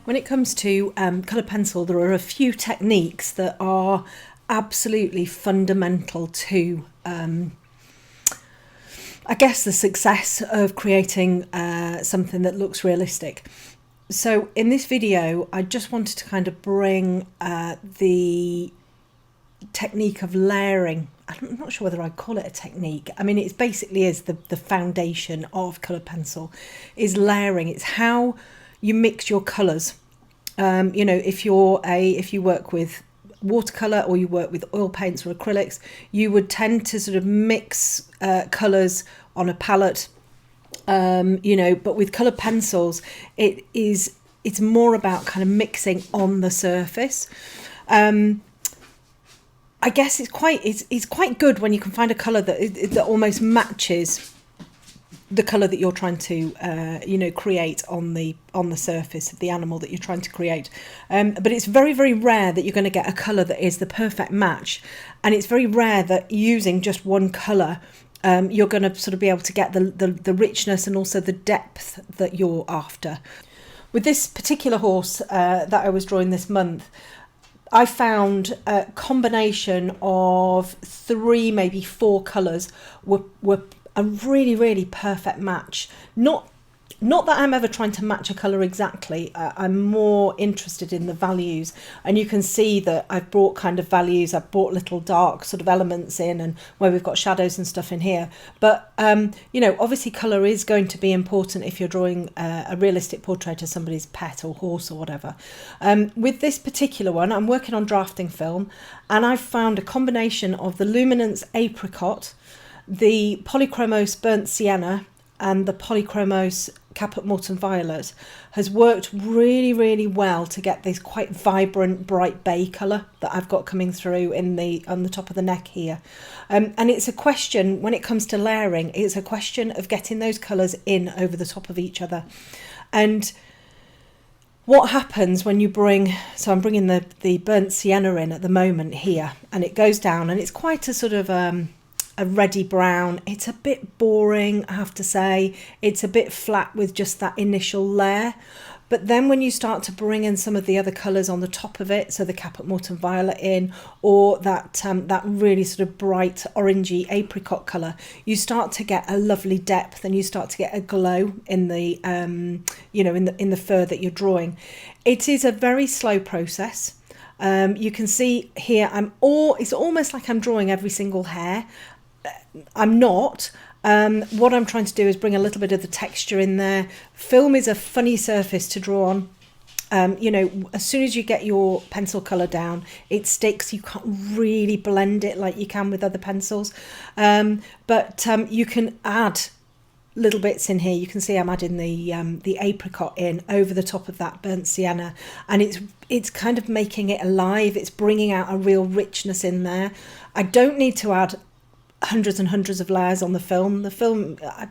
When it comes to colour pencil, there are a few techniques that are absolutely fundamental to, I guess, the success of creating something that looks realistic. So in this video, I just wanted to kind of bring the technique of layering. I'm not sure whether I'd call it a technique. I mean, it basically is the foundation of colour pencil, is layering. It's how you mix your colours. You know, if you work with watercolour or you work with oil paints or acrylics, you would tend to sort of mix colours on a palette. You know, but with colour pencils, it's more about kind of mixing on the surface. I guess it's quite good when you can find a colour that almost matches the colour that you're trying to you know, create on the surface of the animal that you're trying to create. But it's very, very rare that you're going to get a colour that is the perfect match, and it's very rare that using just one colour you're going to sort of be able to get the richness and also the depth that you're after. With this particular horse that I was drawing this month, I found a combination of 3, maybe 4 colours were a really, really perfect match. Not that I'm ever trying to match a colour exactly. I'm more interested in the values, and you can see that I've brought kind of values. I've brought little dark sort of elements in, and where we've got shadows and stuff in here. But you know, obviously colour is going to be important if you're drawing a realistic portrait of somebody's pet or horse or whatever. With this particular one, I'm working on drafting film, and I've found a combination of the luminance apricot, the polychromos burnt sienna, and the polychromos caput mortem violet has worked really, really well to get this quite vibrant bright bay colour that I've got coming through on the top of the neck here. And it's a question, when it comes to layering, it's a question of getting those colours in over the top of each other. And what happens when you so I'm bringing the burnt sienna in at the moment here, and it goes down, and it's quite a sort of a reddy brown. It's a bit boring, I have to say. It's a bit flat with just that initial layer. But then when you start to bring in some of the other colours on the top of it, so the caput mortem violet in, or that really sort of bright orangey apricot colour, you start to get a lovely depth, and you start to get a glow in the you know, in the fur that you're drawing. It is a very slow process. You can see here it's almost like I'm drawing every single hair. I'm not. What I'm trying to do is bring a little bit of the texture in there. Film is a funny surface to draw on. You know, as soon as you get your pencil colour down, it sticks. You can't really blend it like you can with other pencils. But you can add little bits in here. You can see I'm adding the apricot in over the top of that burnt sienna, and it's kind of making it alive. It's bringing out a real richness in there. I don't need to add hundreds and hundreds of layers on the film. I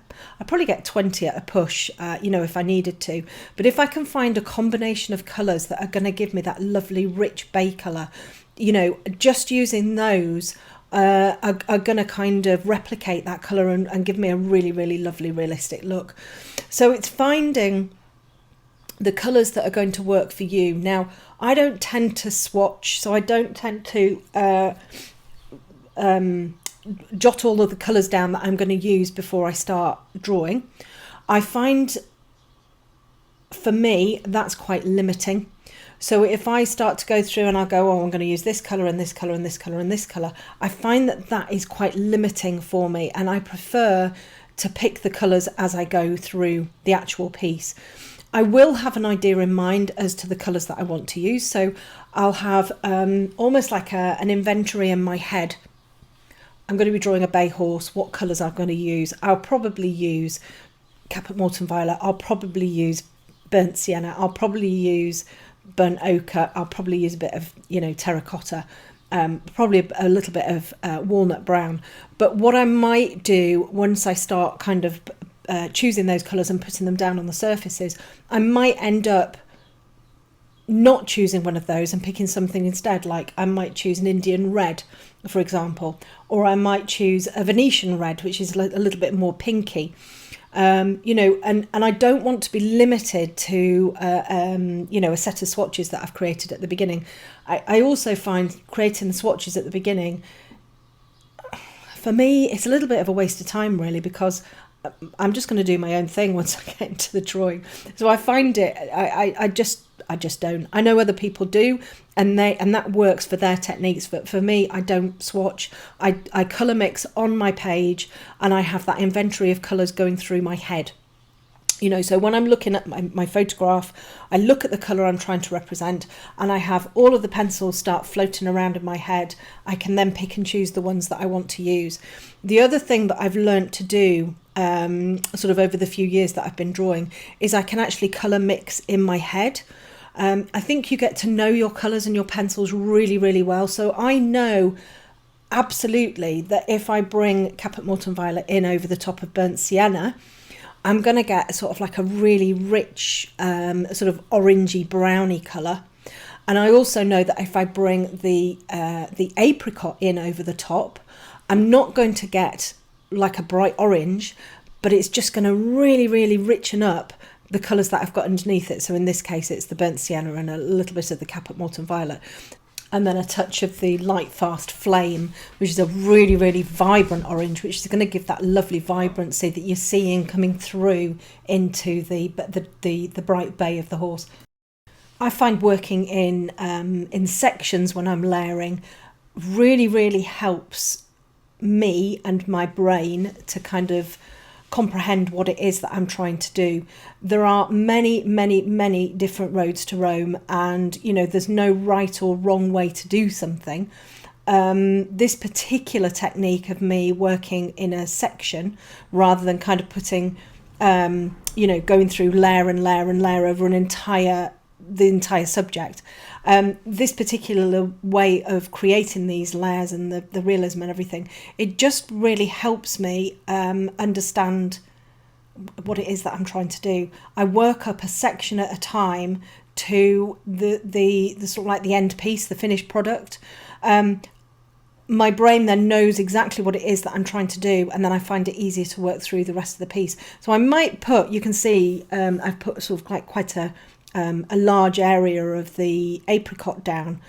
probably get 20 at a push, you know, if I needed to. But if I can find a combination of colours that are going to give me that lovely rich bay colour, you know, just using those are going to kind of replicate that colour and give me a really, really lovely realistic look. So it's finding the colours that are going to work for you. Now, I don't tend to swatch, so I don't tend to jot all of the colours down that I'm going to use before I start drawing. I find, for me, that's quite limiting. So if I start to go through and I'll go, oh, I'm going to use this colour and this colour and this colour and this colour, I find that is quite limiting for me, and I prefer to pick the colours as I go through the actual piece. I will have an idea in mind as to the colours that I want to use, so I'll have almost like an inventory in my head. I'm going to be drawing a bay horse. What colours I'm going to use? I'll probably use caput mortem violet. I'll probably use burnt sienna. I'll probably use burnt ochre. I'll probably use a bit of, you know, terracotta. Probably a little bit of walnut brown. But what I might do once I start kind of choosing those colours and putting them down on the surfaces, I might end up not choosing one of those and picking something instead. Like I might choose an Indian red, for example, or I might choose a Venetian red, which is a little bit more pinky. You know, and I don't want to be limited to, you know, a set of swatches that I've created at the beginning. I also find creating the swatches at the beginning, for me, it's a little bit of a waste of time, really, because I'm just going to do my own thing once I get into the drawing. So I find it, I just don't. I know other people do, and that works for their techniques. But for me, I don't swatch. I colour mix on my page, and I have that inventory of colours going through my head. You know, so when I'm looking at my photograph, I look at the colour I'm trying to represent, and I have all of the pencils start floating around in my head. I can then pick and choose the ones that I want to use. The other thing that I've learnt to do sort of over the few years that I've been drawing is I can actually colour mix in my head. I think you get to know your colours and your pencils really, really well. So I know absolutely that if I bring Caput Mortem Violet in over the top of Burnt Sienna, I'm going to get sort of like a really rich sort of orangey browny colour. And I also know that if I bring the apricot in over the top, I'm not going to get like a bright orange, but it's just going to really, really richen up the colours that I've got underneath it. So in this case, it's the Burnt Sienna and a little bit of the Caput Mortem Violet. And then a touch of the Light Fast Flame, which is a really, really vibrant orange, which is going to give that lovely vibrancy that you're seeing coming through into the bright bay of the horse. I find working in sections when I'm layering really, really helps me and my brain to kind of comprehend what it is that I'm trying to do. There are many, many, many different roads to Rome, and you know, there's no right or wrong way to do something. This particular technique of me working in a section rather than kind of putting you know, going through layer and layer and layer over the entire subject, this particular way of creating these layers and the realism and everything, it just really helps me understand what it is that I'm trying to do. I work up a section at a time to the sort of like the end piece, the finished product. My brain then knows exactly what it is that I'm trying to do, and then I find it easier to work through the rest of the piece. So I might put, you can see I've put sort of like quite a large area of the apricot down,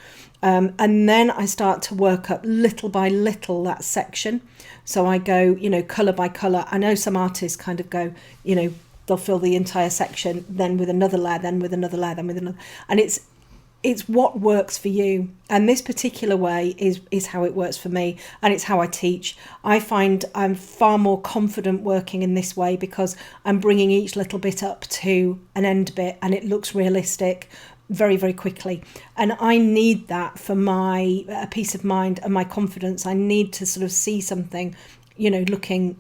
and then I start to work up little by little that section. So I go, you know, colour by colour. I know some artists kind of go, you know, they'll fill the entire section, then with another layer, then with another layer, then with another, and it's what works for you. And this particular way is how it works for me, and it's how I teach. I find I'm far more confident working in this way because I'm bringing each little bit up to an end bit and it looks realistic very, very quickly. And I need that for my peace of mind and my confidence. I need to sort of see something, you know, looking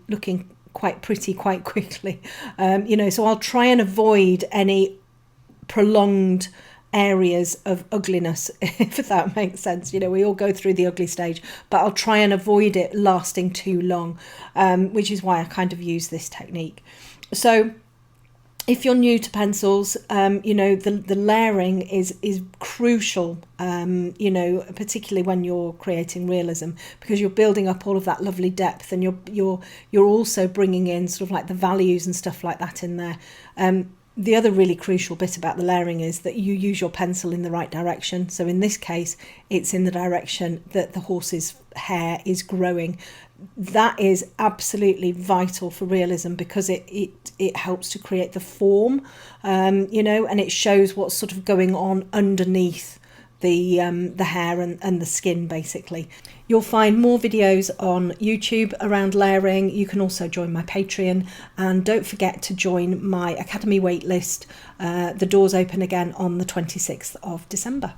quite pretty quite quickly. You know, so I'll try and avoid any prolonged areas of ugliness, if that makes sense. You know, we all go through the ugly stage, but I'll try and avoid it lasting too long, which is why I kind of use this technique. So if you're new to pencils, you know, the layering is crucial, you know, particularly when you're creating realism, because you're building up all of that lovely depth, and you're also bringing in sort of like the values and stuff like that in there. The other really crucial bit about the layering is that you use your pencil in the right direction. So in this case, it's in the direction that the horse's hair is growing. That is absolutely vital for realism because it helps to create the form, you know, and it shows what's sort of going on underneath the hair and the skin, basically. You'll find more videos on YouTube around layering. You can also join my Patreon, and don't forget to join my Academy waitlist. The doors open again on the 26th of December.